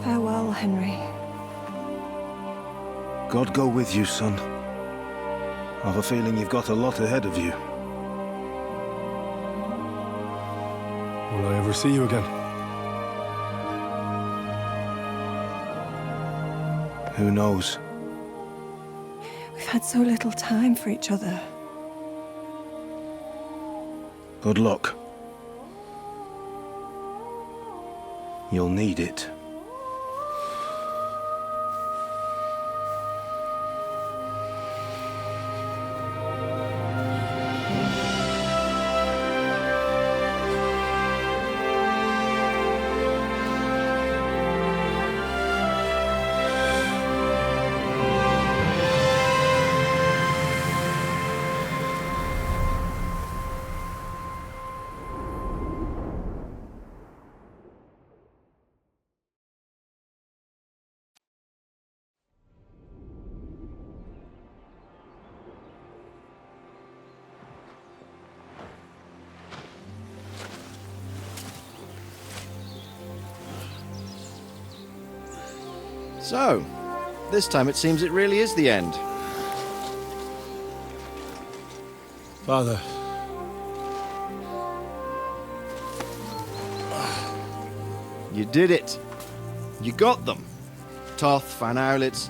Farewell, Henry. God go with you, son. I've a feeling you've got a lot ahead of you. Will I ever see you again? Who knows? We've had so little time for each other. Good luck. You'll need it. So, this time it seems it really is the end. Father. You did it. You got them. Toth, Van Owlitz.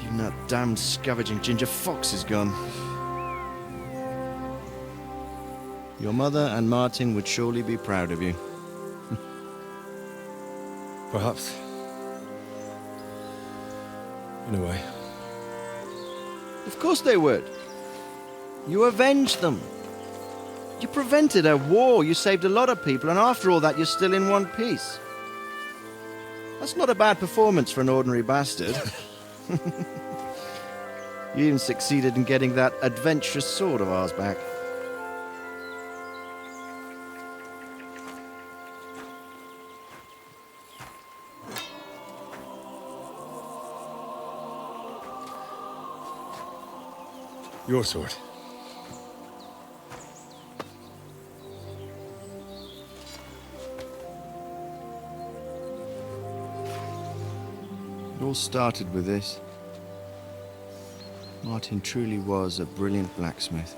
Even that damned scavenging ginger fox is gone. Your mother and Martin would surely be proud of you. Perhaps. In a way. Of course they would. You avenged them. You prevented a war, you saved a lot of people, and after all that you're still in one piece. That's not a bad performance for an ordinary bastard. You even succeeded in getting that adventurous sword of ours back. Your sword. It all started with this. Martin truly was a brilliant blacksmith.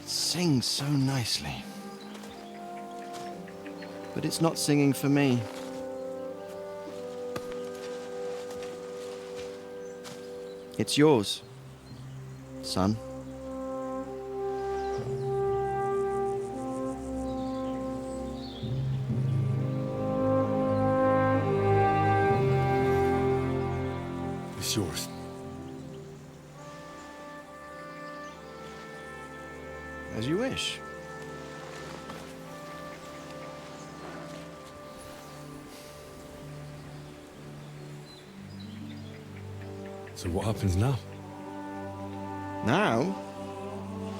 It sings so nicely. But it's not singing for me. It's yours, son. It's yours. As you wish. So what happens now? Now?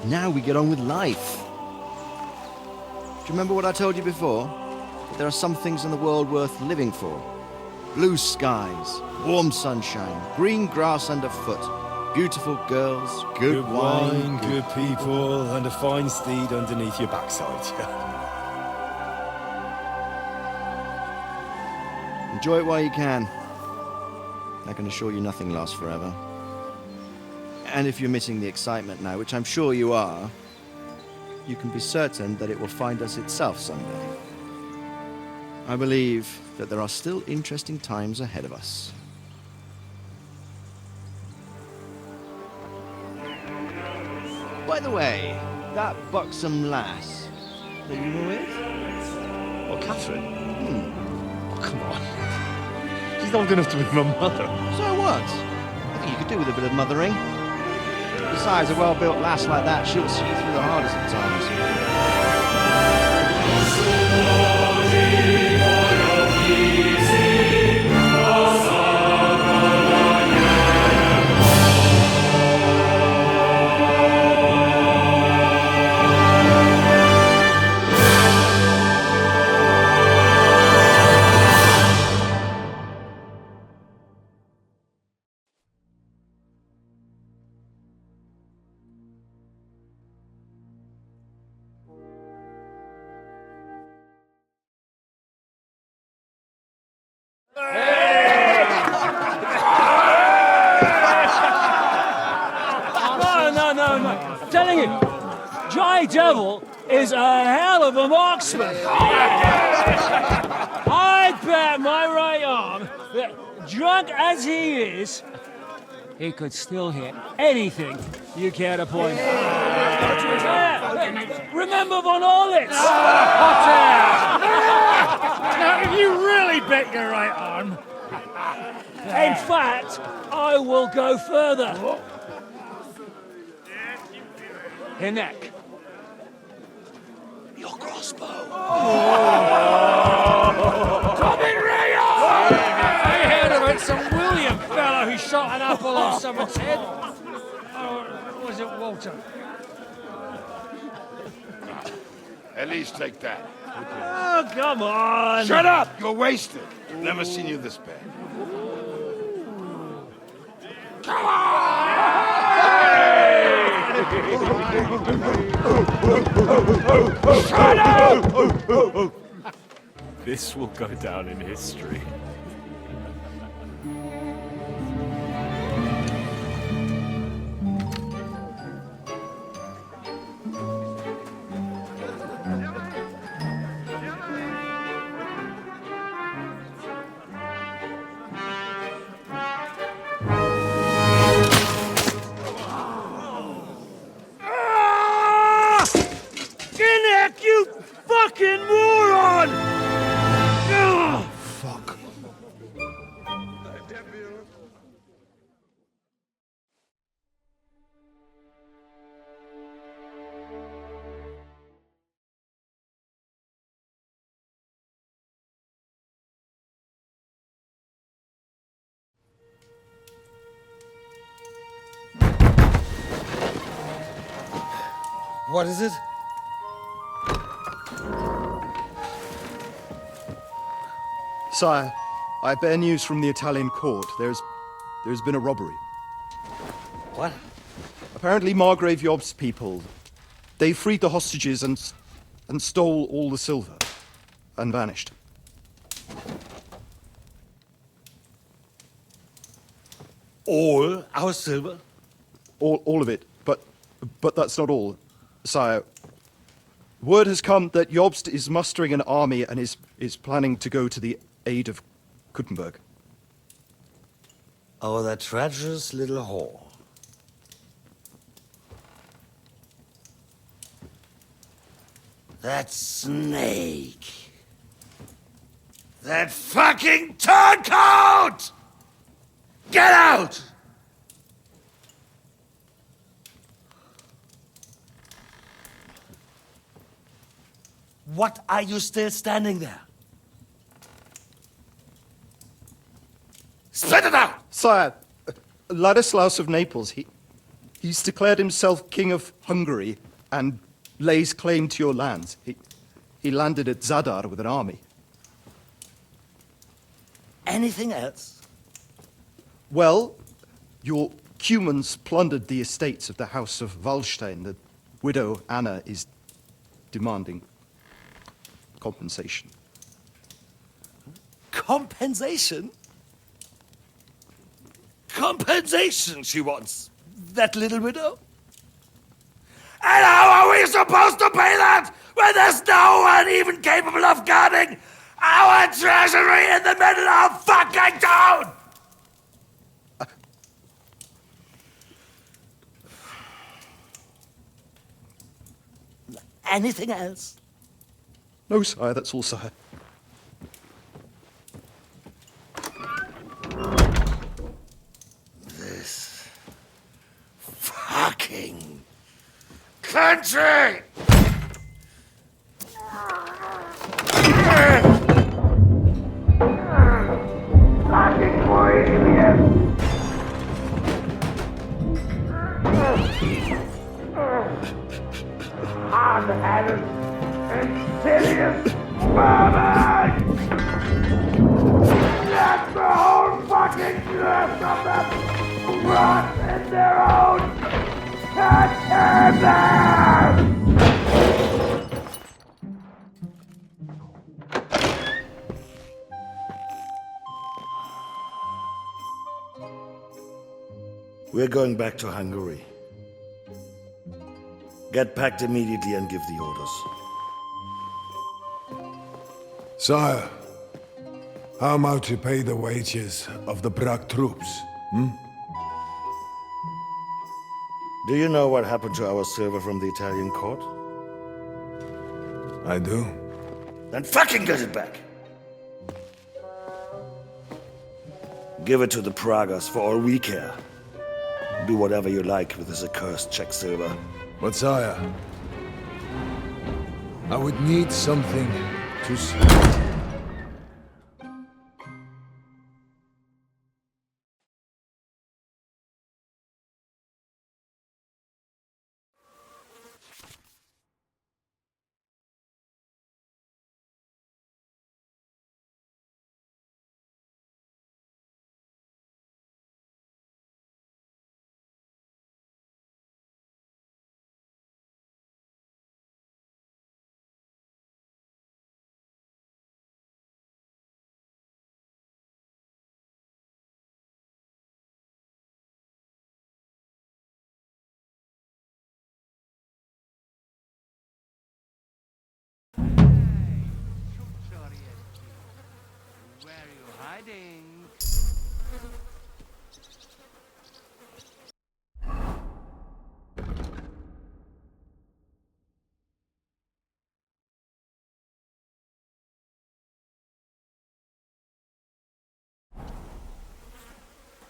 Now we get on with life. Do you remember what I told you before? That there are some things in the world worth living for. Blue skies, warm sunshine, green grass underfoot, beautiful girls, good wine, good people, and a fine steed underneath your backside. Enjoy it while you can. I can assure you nothing lasts forever. And if you're missing the excitement now, which I'm sure you are, you can be certain that it will find us itself someday. I believe that there are still interesting times ahead of us. By the way, that buxom lass that you were with? Well, Catherine? Oh, come on. She's old enough to be my mother. So what? I think you could do with a bit of mothering. Besides, a well-built lass like that, she'll see you through the hardest of No. I'm telling you, Dry Devil is a hell of a marksman. I'd bet my right arm that, drunk as he is, he could still hit anything you care to point. Remember Von Orlitz? Now, if you really bet your right arm... In fact, I will go further. Her neck. Your crossbow. Come in, Rayo! I heard about some William fellow who shot an apple off someone's head. Or was it Walter? At least take that. Oh, come on. Shut up! You're wasted. I've never seen you this bad. Come on! Shut up! This will go down in history. Kinnick, you fucking moron! Fuck. What is it? Sire, I bear news from the Italian court. There's been a robbery. What? Apparently Margrave Yob's people, they freed the hostages and stole all the silver and vanished. All our silver? All of it, but that's not all, sire. Word has come that Jobst is mustering an army and is planning to go to the aid of Kuttenberg. Oh, that treacherous little whore. That snake. That fucking turncoat! Get out! What are you still standing there? Spit it out! Sire, Ladislaus of Naples, he's declared himself King of Hungary and lays claim to your lands. He landed at Zadar with an army. Anything else? Well, your Cumans plundered the estates of the House of Wallstein. The widow Anna is demanding compensation. Compensation? Compensation she wants, that little widow? And how are we supposed to pay that when there's no one even capable of guarding our treasury in the middle of fucking town? Anything else? No, sire, that's all, sire. This fucking country! Fucking Bohemia! Hard-headed, insidious vermin! That's the whole fucking gist of them! Rot in their own containers! We're going back to Hungary. Get packed immediately and give the orders. Sire, how am I to pay the wages of the Prague troops? Do you know what happened to our silver from the Italian court? I do. Then fucking get it back! Give it to the Pragas for all we care. Do whatever you like with this accursed Czech silver. But sire, I would need something to...